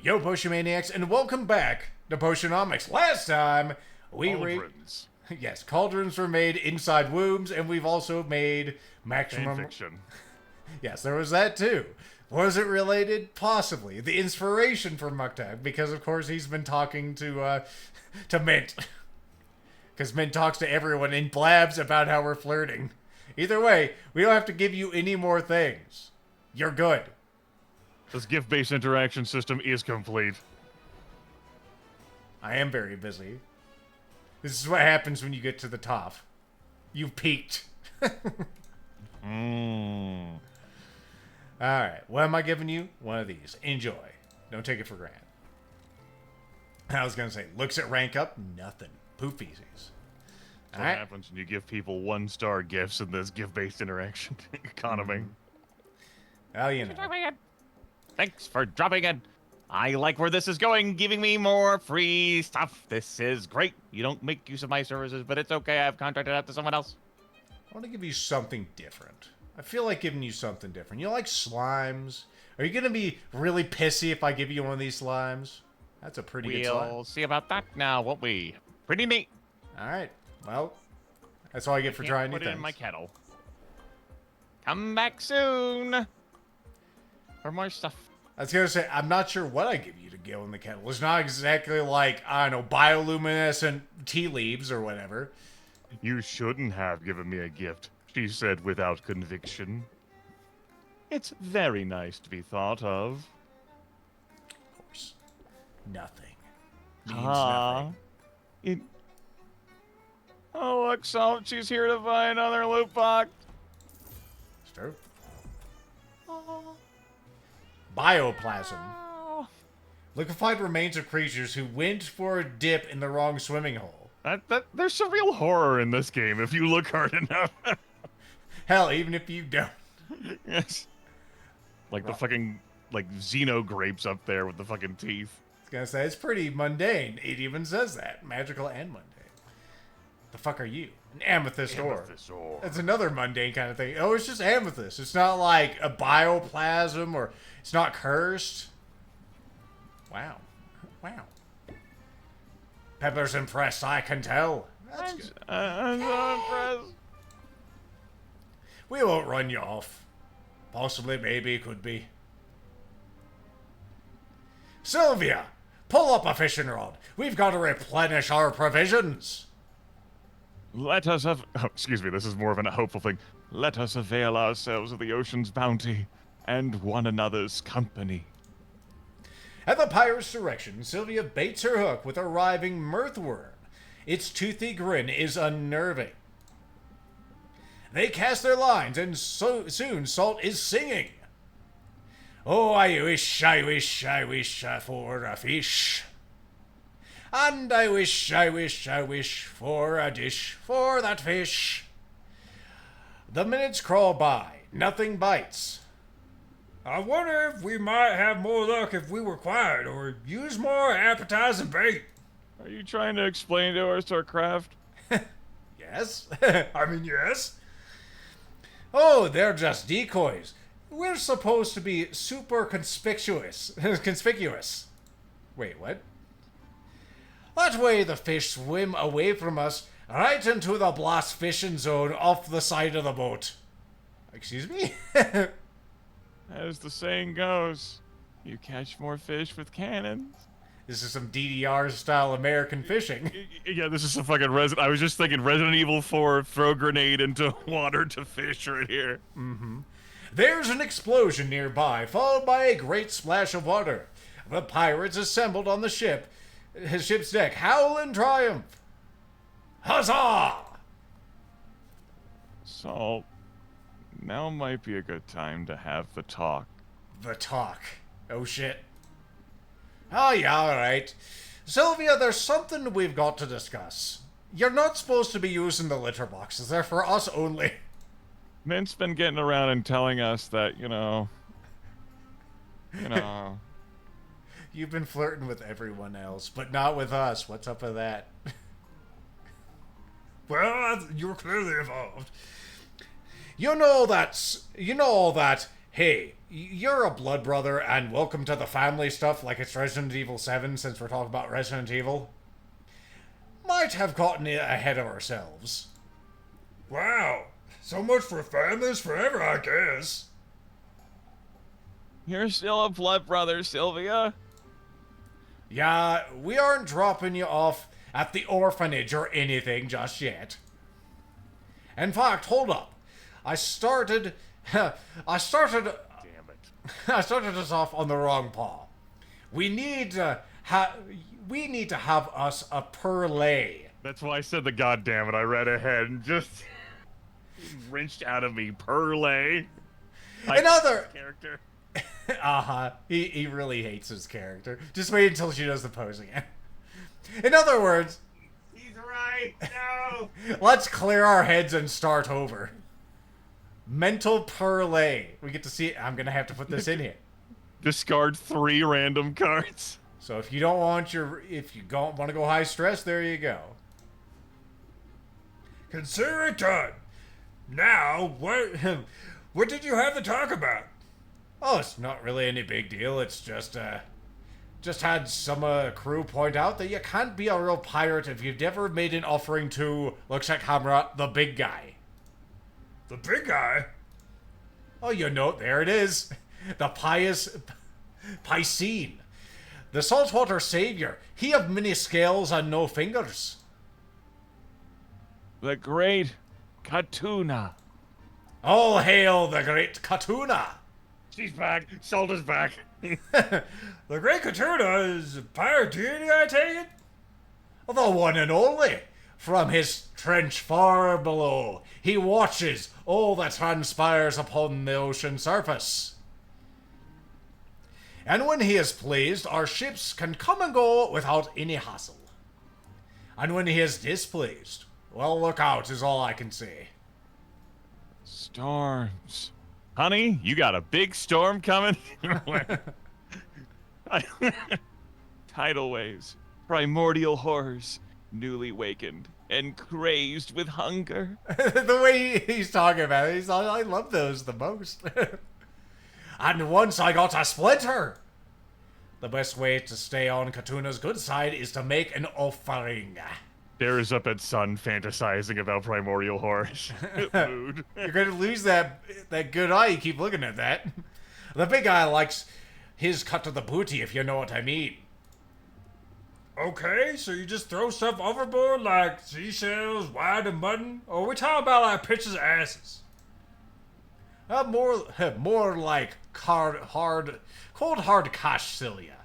Yo, Potion Maniacs, and welcome back to Potionomics. Last time, Cauldrons. Yes, cauldrons were made inside wombs, and we've also made maximum... Fanfiction. Yes, there was that too. Was it related? Possibly. The inspiration for Muktak, because of course he's been talking to Mint. Because Mint talks to everyone and blabs about how we're flirting. Either way, we don't have to give you any more things. You're good. This gift-based interaction system is complete. I am very busy. This is what happens when you get to the top. You've peaked. Alright, what am I giving you? One of these. Enjoy. Don't take it for granted. I was going to say, looks at rank up, nothing. Poofies. That's what happens when you give people one-star gifts in this gift-based interaction economy. Well, you know. Thanks for dropping in. I like where this is going, giving me more free stuff. This is great. You don't make use of my services, but it's okay. I've contracted out to someone else. I want to give you something different. I feel like giving you something different. You like slimes? Are you going to be really pissy if I give you one of these slimes? That's a pretty good slime. We'll see about that now, won't we? Pretty neat. Alright, well, that's all I get for trying new Put it things. in my kettle. Come back soon for more stuff. I was going to say, I'm not sure what I give you to go in the kettle. It's not exactly like, I don't know, bioluminescent tea leaves or whatever. You shouldn't have given me a gift, she said without conviction. It's very nice to be thought of. Of course. Nothing. Means nothing. It... Oh, look, Salt, she's here to buy another loot box. It's true. Bioplasm. Liquefied remains of creatures who went for a dip in the wrong swimming hole. There's some real horror in this game if you look hard enough. Hell, even if you don't. Yes. Like the fucking, Xeno grapes up there with the fucking teeth. I was gonna say, it's pretty mundane. It even says that. Magical and mundane. The fuck are you? An amethyst ore. That's another mundane kind of thing. Oh, it's just amethyst. It's not like a bioplasm or it's not cursed. Wow. Wow. Pepper's impressed, I can tell. That's good. I'm so impressed. We won't run you off. Possibly, maybe, could be. Sylvia, pull up a fishing rod. We've got to replenish our provisions. Let us have... Oh, excuse me, this is more of a hopeful thing. Let us avail ourselves of the ocean's bounty and one another's company. At the pirate's direction, Sylvia baits her hook with a writhing mirthworm. Its toothy grin is unnerving. They cast their lines, and soon Salt is singing. Oh, I wish for a fish. And I wish for a dish for that fish. The minutes crawl by. Nothing bites. I wonder if we might have more luck if we were quiet or use more appetizing bait. Are you trying to explain to us our craft? Yes. I mean, yes. Oh, they're just decoys. We're supposed to be super conspicuous. Conspicuous. Wait, what? That way the fish swim away from us, right into the blast fishing zone off the side of the boat. Excuse me? As the saying goes, you catch more fish with cannons. This is some DDR-style American fishing. Yeah, this is some fucking Resident... I was just thinking Resident Evil 4, throw grenade into water to fish right here. Mm-hmm. There's an explosion nearby, followed by a great splash of water. The pirates assembled on the ship's deck, howl in triumph. Huzzah! Salt, now might be a good time to have the talk. The talk. Oh shit. Oh yeah, alright. Sylvia, there's something we've got to discuss. You're not supposed to be using the litter boxes. They're for us only. Mint's been getting around and telling us that, You've been flirting with everyone else, but not with us. What's up with that? Well, you're clearly involved. You know that Hey, you're a blood brother, and welcome to the family stuff like it's Resident Evil 7 since we're talking about Resident Evil. Might have gotten ahead of ourselves. Wow, so much for families forever, I guess. You're still a blood brother, Sylvia. Yeah, we aren't dropping you off at the orphanage or anything just yet. In fact, hold up. I started Damn it. I started us off on the wrong paw. We need to have us a Purrley. That's why I said the goddamn it. I read ahead and just wrenched out of me. Purrley. Another character. He really hates his character. Just wait until she does the pose again. In other words, He's right. No. let's clear our heads and start over. Mental Purrley. We get to see it. I'm gonna have to put this in here. Discard 3 random cards. So if you don't want to go high stress, there you go. Consider it done. Now, what did you have to talk about? Oh, it's not really any big deal. It's just had some crew point out that you can't be a real pirate if you've never made an offering to, looks at camera, the big guy. The big guy? Oh, there it is. The Piscine. The saltwater savior. He have many scales and no fingers. The great Katuna. All hail the great Katuna. She's back. Salt is back. The Great Katuna is a pirate deity, I take it? The one and only. From his trench far below, he watches all that transpires upon the ocean surface. And when he is pleased, our ships can come and go without any hassle. And when he is displeased, well, look out is all I can say. Storms. Honey, you got a big storm coming? Tidal waves, primordial horrors, newly wakened and crazed with hunger. The way he's talking about it, I love those the most. And once I got a splinter. The best way to stay on Katuna's good side is to make an offering. Stares up at sun, fantasizing about primordial horrors. Mood. You're gonna lose that good eye. You keep looking at that. The big guy likes his cut to the booty, if you know what I mean. Okay, so you just throw stuff overboard like seashells, wine, and mutton? Or are we talking about like pitches of asses? More like cold hard cash, Sylvia,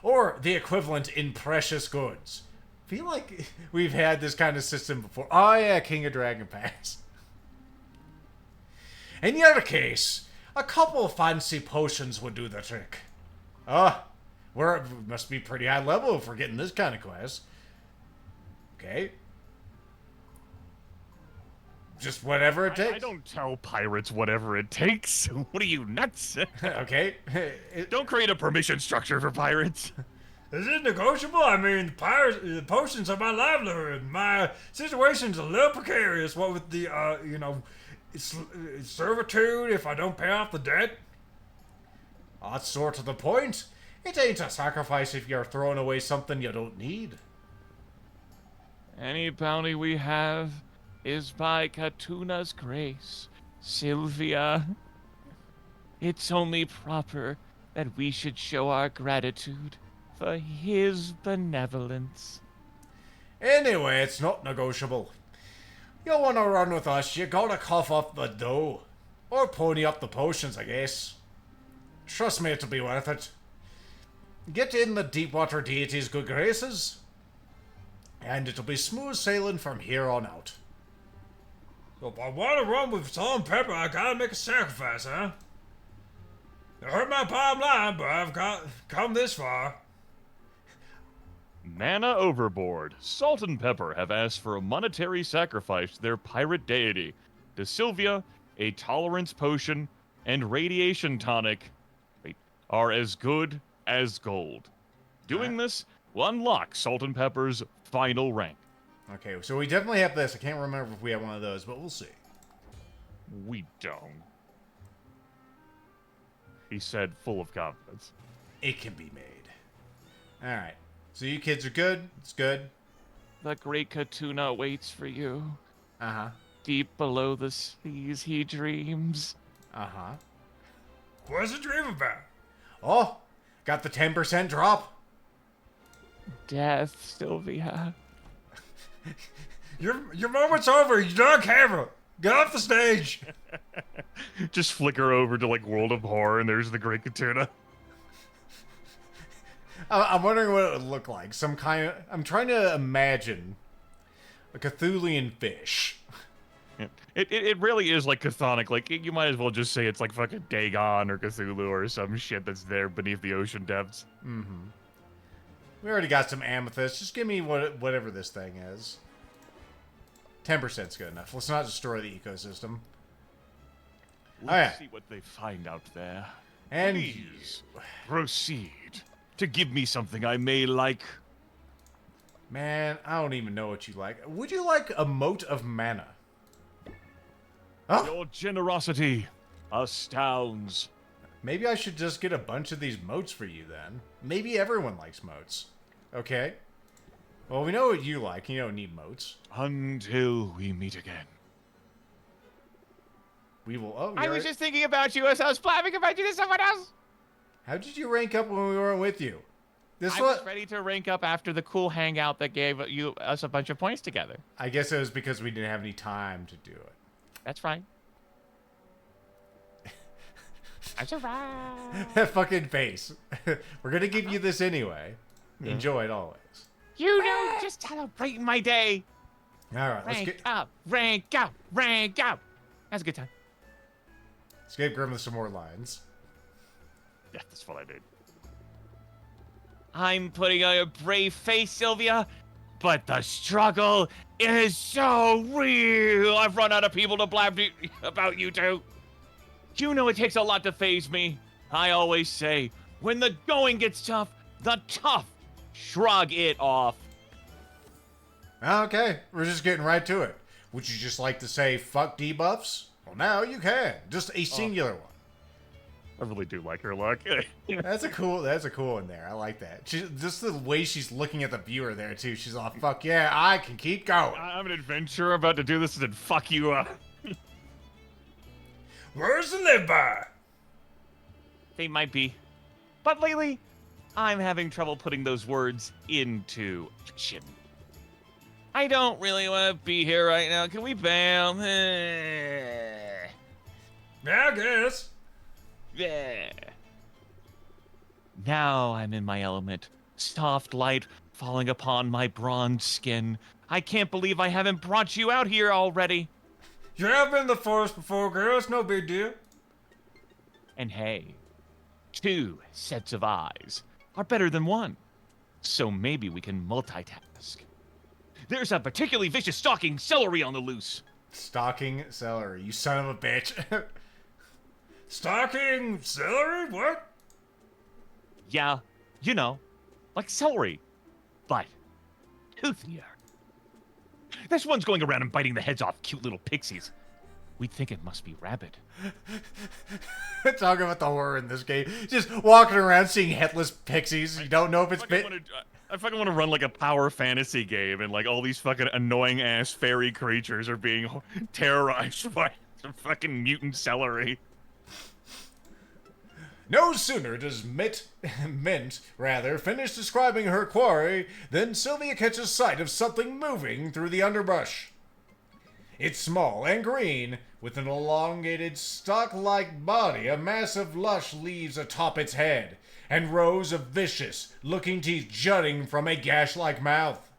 or the equivalent in precious goods. Feel like we've had this kind of system before. Oh yeah, King of Dragon Pass. In your case, a couple fancy potions would do the trick. We must be pretty high level if we're getting this kind of quest. Okay. Just whatever it takes. I don't tell pirates whatever it takes. What are you, nuts? Okay. Don't create a permission structure for pirates. Is it negotiable? I mean, the potions are my livelihood. My situation's a little precarious. What with the, servitude if I don't pay off the debt? That's sort of the point. It ain't a sacrifice if you're throwing away something you don't need. Any bounty we have is by Katuna's grace, Sylvia. It's only proper that we should show our gratitude for his benevolence. Anyway, it's not negotiable. You want to run with us, you gotta cough up the dough. Or pony up the potions, I guess. Trust me, it'll be worth it. Get in the Deepwater Deity's good graces, and it'll be smooth sailing from here on out. So if I want to run with salt and pepper, I gotta make a sacrifice, huh? It hurt my bottom line, but I've come this far. Mana overboard. Salt and Pepper have asked for a monetary sacrifice to their pirate deity. To Sylvia, a tolerance potion and radiation tonic are as good as gold. Doing this will unlock Salt and Pepper's final rank. Okay, so we definitely have this. I can't remember if we have one of those, but we'll see. We don't. he said, full of confidence. It can be made. All right. So you kids are good? It's good? The great Katuna waits for you. Uh-huh. Deep below the seas he dreams. Uh-huh. What's the dream about? Oh, got the 10% drop. Death, Sylvia. Your moment's over. You're on camera. Get off the stage. Just flicker over to like World of Horror, and there's the Great Katuna. I'm wondering what it would look like. Some kind of... I'm trying to imagine a Cthulhian fish. Yeah. It really is like chthonic. Like, you might as well just say it's like fucking Dagon or Cthulhu or some shit that's there beneath the ocean depths. Mm-hmm. We already got some amethyst. Just give me whatever this thing is. 10%'s good enough. Let's not destroy the ecosystem. Let's see what they find out there. And Please proceed to give me something I may like. man, I don't even know what you like. Would you like a mote of mana? Oh, Your generosity astounds. maybe I should just get a bunch of these motes for you then. Maybe everyone likes motes. Okay. Well, we know what you like. You don't need motes. Until we meet again. We will... Oh, I you're was right. just thinking about you as I was blabbing about you to someone else. How did you rank up when we weren't with you? This I was... was ready to rank up after the cool hangout that gave us a bunch of points together. I guess it was because we didn't have any time to do it. That's fine. That's alright. That fucking face. We're gonna give you this anyway. Enjoy it always. You know, just celebrating my day. Alright, let's Rank up, rank up, rank up. That's a good time. give Grimith some more lines. Yeah, that's what I did. I'm putting on a brave face, Sylvia, but the struggle is so real. I've run out of people to blab about you two. You know it takes a lot to faze me. I always say, when the going gets tough, the tough shrug it off. Okay, we're just getting right to it. Would you just like to say fuck debuffs? Well, now you can. Just a singular one. I really do like her luck. That's a cool one there. I like that. Just the way she's looking at the viewer there too. She's all, fuck yeah, I can keep going. I'm an adventurer about to do this and then fuck you up. Where's the live by? They might be. But lately, I'm having trouble putting those words into action. I don't really want to be here right now. Can we bail? Yeah, I guess. Yeah. Now I'm in my element. Soft light falling upon my bronze skin. I can't believe I haven't brought you out here already. You have been in the forest before, girl. It's no big deal. And hey, 2 sets of eyes are better than 1. So maybe we can multitask. There's a particularly vicious stalking celery on the loose. Stalking celery, you son of a bitch. Stalking celery? What? Yeah, you know, like celery, but toothier. This one's going around and biting the heads off cute little pixies. We'd think it must be rabid. Talking about the horror in this game. Just walking around seeing headless pixies. You don't know if it's I fucking want to run like a power fantasy game and like all these fucking annoying ass fairy creatures are being terrorized by some fucking mutant celery. No sooner does Mint finish describing her quarry than Sylvia catches sight of something moving through the underbrush. It's small and green, with an elongated stalk-like body, a mass of lush leaves atop its head, and rows of vicious-looking teeth jutting from a gash-like mouth.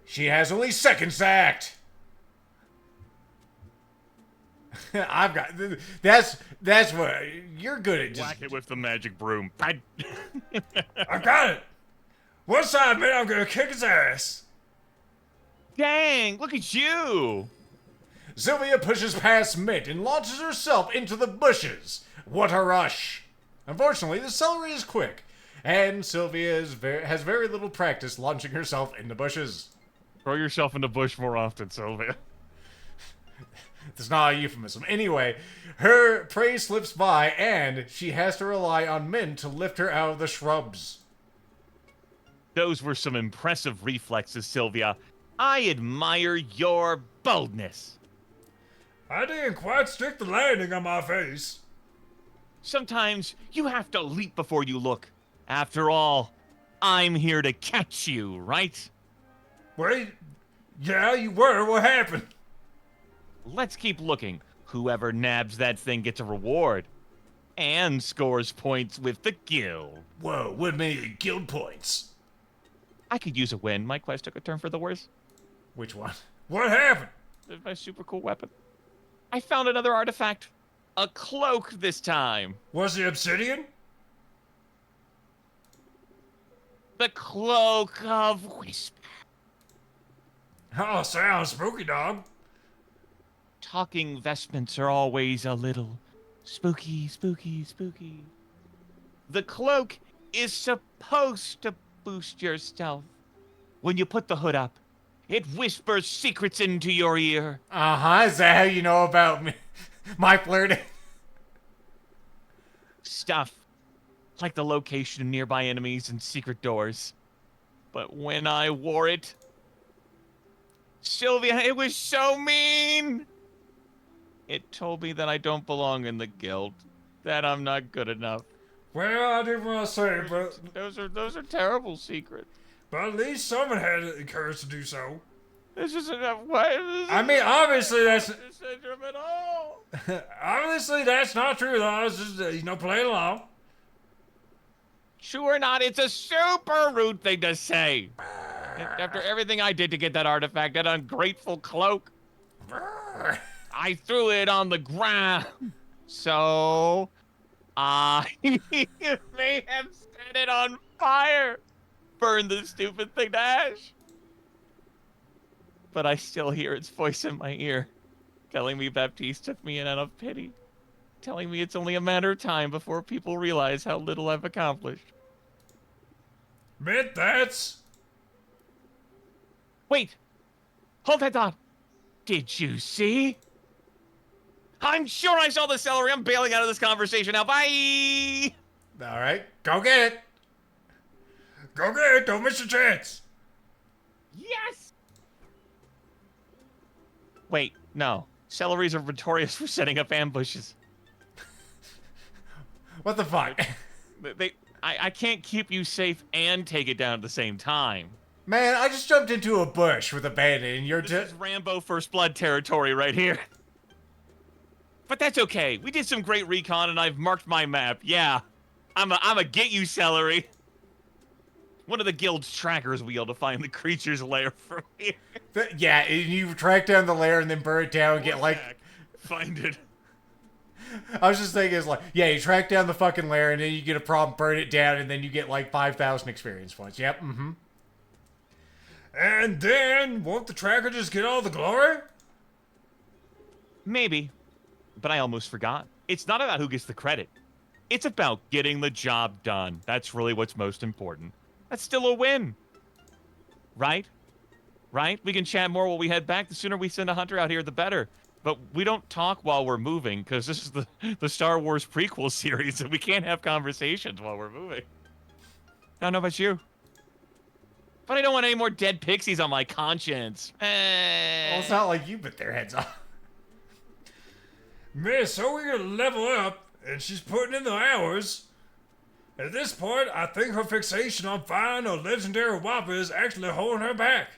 She has only seconds to act. I've got... That's what... You're good at just... Whack it with the magic broom. I got it. Once I admit I'm gonna kick his ass. Dang, look at you! Sylvia pushes past Mint and launches herself into the bushes. What a rush! Unfortunately, the celery is quick, and Sylvia has very little practice launching herself into bushes. Throw yourself in the bush more often, Sylvia. That's not a euphemism. Anyway, her prey slips by, and she has to rely on Mint to lift her out of the shrubs. Those were some impressive reflexes, Sylvia. I admire your boldness. I didn't quite stick the landing on my face. Sometimes you have to leap before you look. After all, I'm here to catch you, right? Wait, yeah, you were. What happened? Let's keep looking. Whoever nabs that thing gets a reward. And scores points with the guild. Whoa, what made guild points? I could use a win. My quest took a turn for the worse. Which one? What happened? My super cool weapon. I found another artifact. A cloak this time. Was it obsidian? The Cloak of Whisper. Oh, sounds spooky, dog. Talking vestments are always a little spooky, spooky, spooky. The cloak is supposed to boost your stealth. When you put the hood up, it whispers secrets into your ear. Uh-huh, is that how you know about me? My flirting? Stuff like the location of nearby enemies and secret doors. But when I wore it, Sylvia, it was so mean! It told me that I don't belong in the guild, that I'm not good enough. Well, I didn't want to say, but Those are terrible secrets. at least someone had the courage to do so. This isn't a what? I mean, obviously that's syndrome at all. obviously that's not true. Though. I was just playing along. Sure or not, it's a super rude thing to say. After everything I did to get that artifact, that ungrateful cloak, I threw it on the ground. So, I may have set it on fire. Burned the stupid thing to ash. But I still hear its voice in my ear, telling me Baptiste took me in out of pity. Telling me it's only a matter of time before people realize how little I've accomplished. Mint, that's... Wait! Hold that thought! Did you see? I'm sure I saw the celery. I'm bailing out of this conversation now. Bye! Alright, go get it. Go get it. Don't miss your chance. Yes! Wait, no. Celeries are notorious for setting up ambushes. What the fuck? I can't keep you safe and take it down at the same time. Man, I just jumped into a bush with a bandit and you're This is Rambo First Blood territory right here. But that's okay. We did some great recon and I've marked my map. Yeah. I'm a get you, celery. One of the guild's trackers will be able to find the creature's lair from here. Yeah, and you track down the lair and then burn it down and get like... Find it. I was just thinking, it's like, yeah, you track down the fucking lair and then you get a problem, burn it down, and then you get like 5,000 experience points. Yep, mm-hmm. And then, won't the tracker just get all the glory? Maybe. But I almost forgot. It's not about who gets the credit. It's about getting the job done. That's really what's most important. That's still a win. Right? Right? We can chat more while we head back. The sooner we send a hunter out here, the better. But we don't talk while we're moving, because this is the Star Wars prequel series, and we can't have conversations while we're moving. I don't know about you. But I don't want any more dead pixies on my conscience. Well, it's not like you bit their heads off. Miss, so we're gonna level up, and she's putting in the hours. At this point, I think her fixation on finding a legendary whopper is actually holding her back.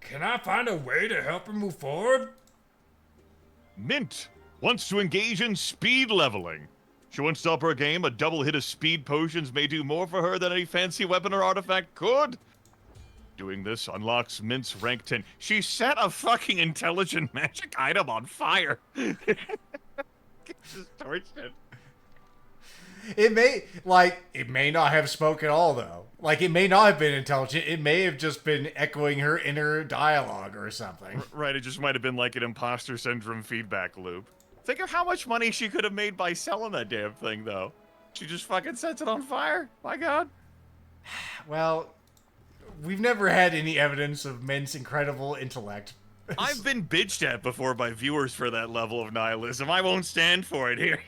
Can I find a way to help her move forward? Mint wants to engage in speed leveling. She wants to up her game. A double hit of speed potions may do more for her than any fancy weapon or artifact could. Doing this unlocks Mint's rank 10. She set a fucking intelligent magic item on fire. Just torched it. It may not have spoke at all, though. Like, it may not have been intelligent. It may have just been echoing her inner dialogue or something. Right, it just might have been like an imposter syndrome feedback loop. Think of how much money she could have made by selling that damn thing, though. She just fucking sets it on fire. My God. Well, we've never had any evidence of Mint's incredible intellect. I've been bitched at before by viewers for that level of nihilism. I won't stand for it here.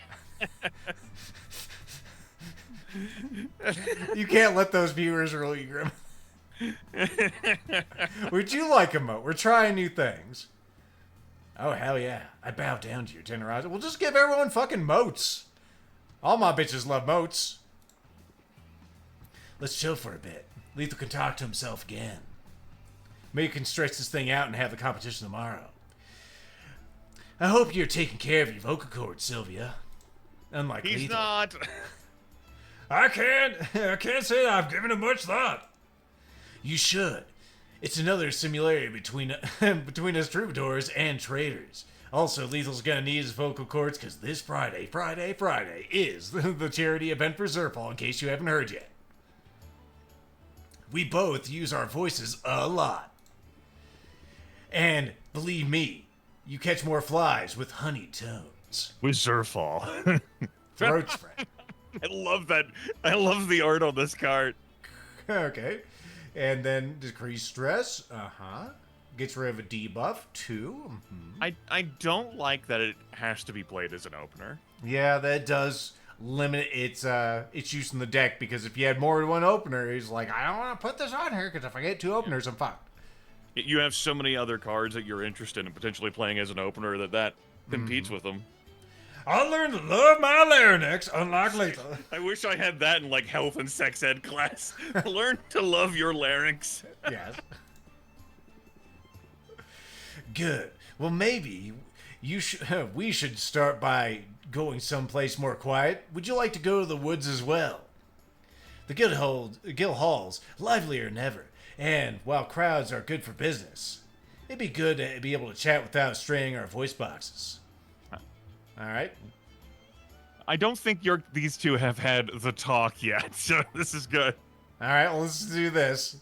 You can't let those viewers rule you, Grim. Would you like a moat? We're trying new things. Oh, hell yeah. I bow down to your generosity. We'll just give everyone fucking moats. All my bitches love moats. Let's chill for a bit. Lethal can talk to himself again. Maybe you can stretch this thing out and have the competition tomorrow. I hope you're taking care of your vocal cords, Sylvia. Unlike He's Lethal. not. I can't say that I've given it much thought. You should. It's another similarity between between us troubadours and traders. Also, Lethal's gonna need his vocal cords because this Friday is the charity event for Zerpal, in case you haven't heard yet. We both use our voices a lot. And believe me, you catch more flies with honey tones. With Zerfall. Throat spray. I love that. I love the art on this card. Okay. And then decrease stress. Gets rid of a debuff, too. I don't like that it has to be played as an opener. Yeah, that does limit its use in the deck, because if you had more than one opener, he's like, I don't want to put this on here, because if I get two openers, I'm fucked. You have so many other cards that you're interested in potentially playing as an opener that competes with them. I learned to love my larynx, unlike Lethal. I wish I had that in like health and sex ed class. Learn to love your larynx. Yes. Good. Well, maybe we should start by going someplace more quiet. Would you like to go to the woods as well? The guild hall's livelier than ever, and while crowds are good for business, it'd be good to be able to chat without straining our voice boxes. All right. I don't think these two have had the talk yet, so this is good. All right, well, let's do this.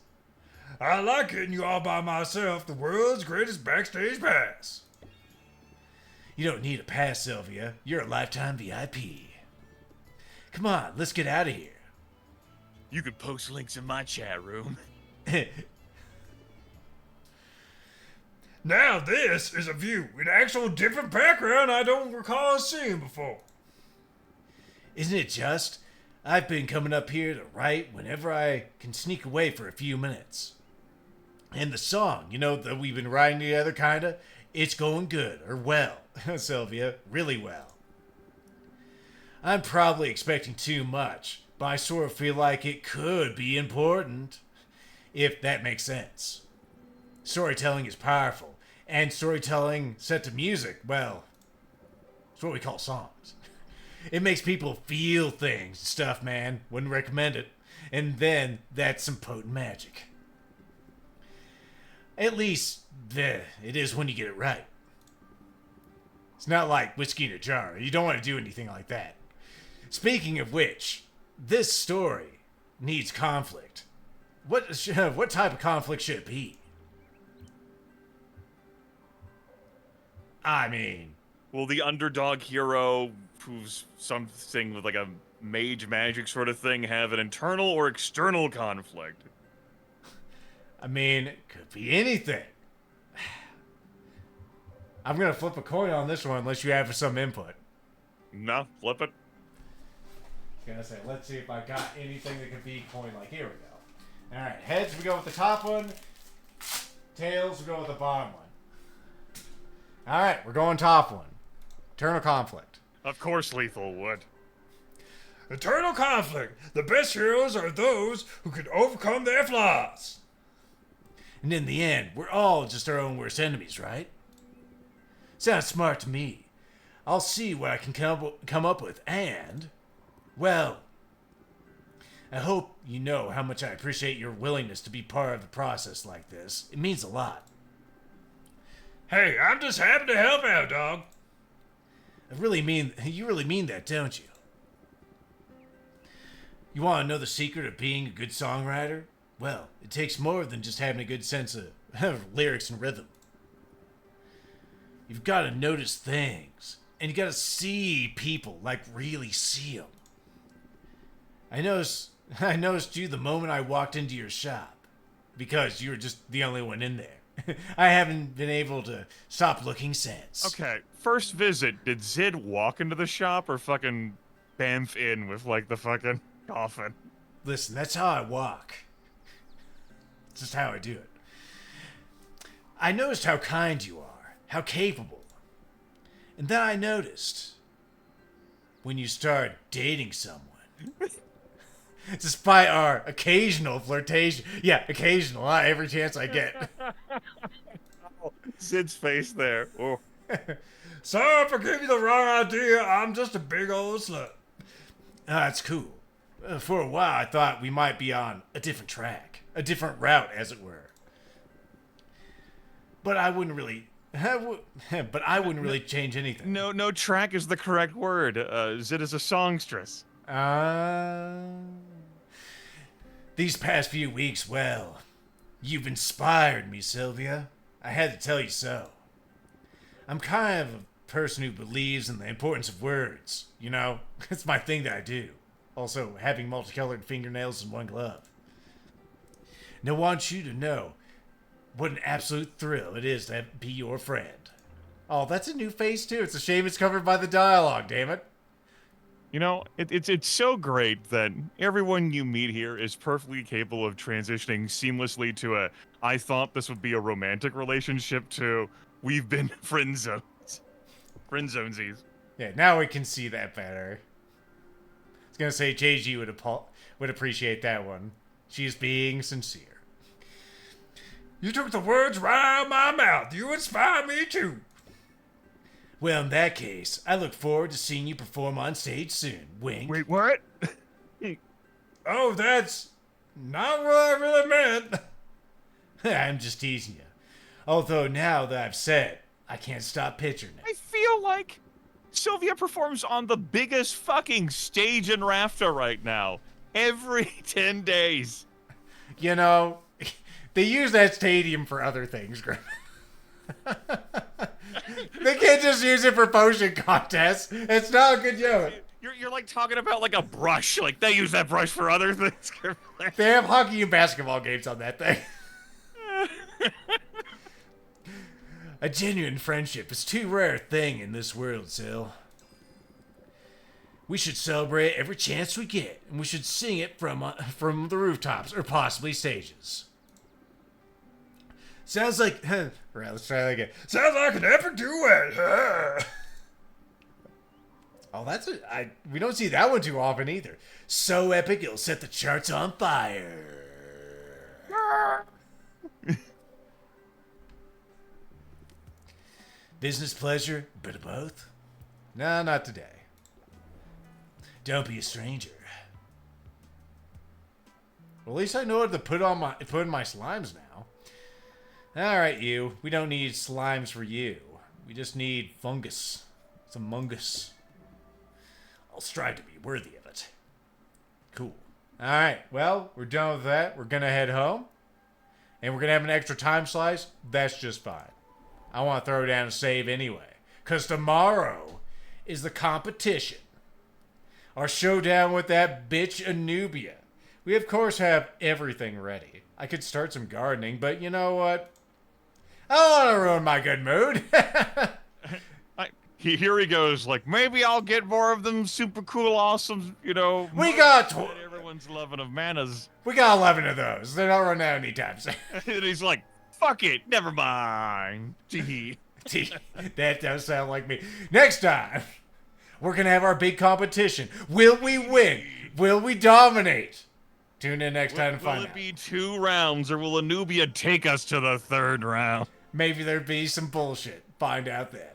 I like getting you all by myself, the world's greatest backstage pass. You don't need a pass, Sylvia. You're a lifetime VIP. Come on, let's get out of here. You could post links in my chat room. Now this is a view, an actual different background I don't recall seeing before. Isn't it just? I've been coming up here to write whenever I can sneak away for a few minutes. And the song, that we've been writing together, kinda, it's going good, or well, Sylvia, really well. I'm probably expecting too much, but I sort of feel like it could be important, if that makes sense. Storytelling is powerful, and storytelling set to music, well, it's what we call songs. It makes people feel things, stuff, man. Wouldn't recommend it. And then that's some potent magic. At least, it is when you get it right. It's not like whiskey in a jar. You don't want to do anything like that. Speaking of which, this story needs conflict. What type of conflict should it be? I mean... Will the underdog hero, who's something with like a mage magic sort of thing, have an internal or external conflict? I mean, it could be anything. I'm going to flip a coin on this one unless you have some input. No, flip it. Gonna say, let's see if I got anything that could be coin like. Here we go. Alright, heads, we go with the top one. Tails, we go with the bottom one. Alright, we're going top one. Eternal conflict. Of course Lethal would. Eternal conflict. The best heroes are those who can overcome their flaws. And in the end, we're all just our own worst enemies, right? Sounds smart to me. I'll see what I can come up with, and... well, I hope you know how much I appreciate your willingness to be part of the process like this. It means a lot. Hey, I'm just happy to help out, dog. You really mean that, don't you? You want to know the secret of being a good songwriter? Well, it takes more than just having a good sense of lyrics and rhythm. You've got to notice things, and you got to see people, like really see them. I noticed you the moment I walked into your shop, because you were just the only one in there. I haven't been able to stop looking since. Okay, first visit, did Zid walk into the shop or fucking bamf in with, like, the fucking coffin? Listen, that's how I walk. It's just how I do it. I noticed how kind you are, how capable. And then I noticed when you start dating someone. Despite our occasional flirtation. Yeah, occasional, every chance I get. Zid's face there. Oh. Sorry if I gave you the wrong idea. I'm just a big old slut. That's cool. For a while, I thought we might be on a different track. A different route, as it were. But I wouldn't really... but I wouldn't really change anything. No, track is the correct word. Zid is a songstress. These past few weeks, well, you've inspired me, Sylvia. I had to tell you so. I'm kind of a person who believes in the importance of words, you know? It's my thing that I do. Also, having multicolored fingernails in one glove. And I want you to know what an absolute thrill it is to be your friend. Oh, that's a new face, too. It's a shame it's covered by the dialogue, damn it. You know, it's so great that everyone you meet here is perfectly capable of transitioning seamlessly to a, I thought this would be a romantic relationship, to, we've been friend zones. Friend zonesies. Yeah, now we can see that better. I was gonna say JG would appreciate that one. She's being sincere. You took the words right out of my mouth. You inspire me too. Well, in that case, I look forward to seeing you perform on stage soon. Wink. Wait, what? Oh, that's not what I really meant. I'm just teasing you. Although now that I've said it, I can't stop picturing I it. feel like Sylvia performs on the biggest fucking stage in Rafta right now. Every 10 days. You know, they use that stadium for other things, Grim. They can't just use it for potion contests. It's not a good joke. You're like talking about like a brush. Like they use that brush for other things. They have hockey and basketball games on that thing. A genuine friendship is too rare a thing in this world, Sil. We should celebrate every chance we get, and we should sing it from the rooftops or possibly stages. Sounds like... Right, let's try that again. Sounds like an epic duet. Oh, that's it. We don't see that one too often either. So epic, it'll set the charts on fire. Business, pleasure, bit of both? No, not today. Don't be a stranger. Well, at least I know what to put in my slimes now. Alright, you. We don't need slimes for you. We just need fungus. Some mungus. I'll strive to be worthy of it. Cool. Alright, well, we're done with that. We're gonna head home. And we're gonna have an extra time slice. That's just fine. I want to throw down a save anyway. Because tomorrow is the competition. Our showdown with that bitch Anubia. We, of course, have everything ready. I could start some gardening, but you know what? I don't want to ruin my good mood. Here he goes, like, maybe I'll get more of them super cool, awesome, you know... We got... everyone's loving of manas. We got 11 of those. They're not running out anytime soon. And he's like, fuck it, never mind. Gee. That does sound like me. Next time, we're going to have our big competition. Will we win? Will we dominate? Tune in next time to find out. Will it be 2 rounds, or will Anubia take us to the 3rd round? Maybe there'll be some bullshit. Find out then.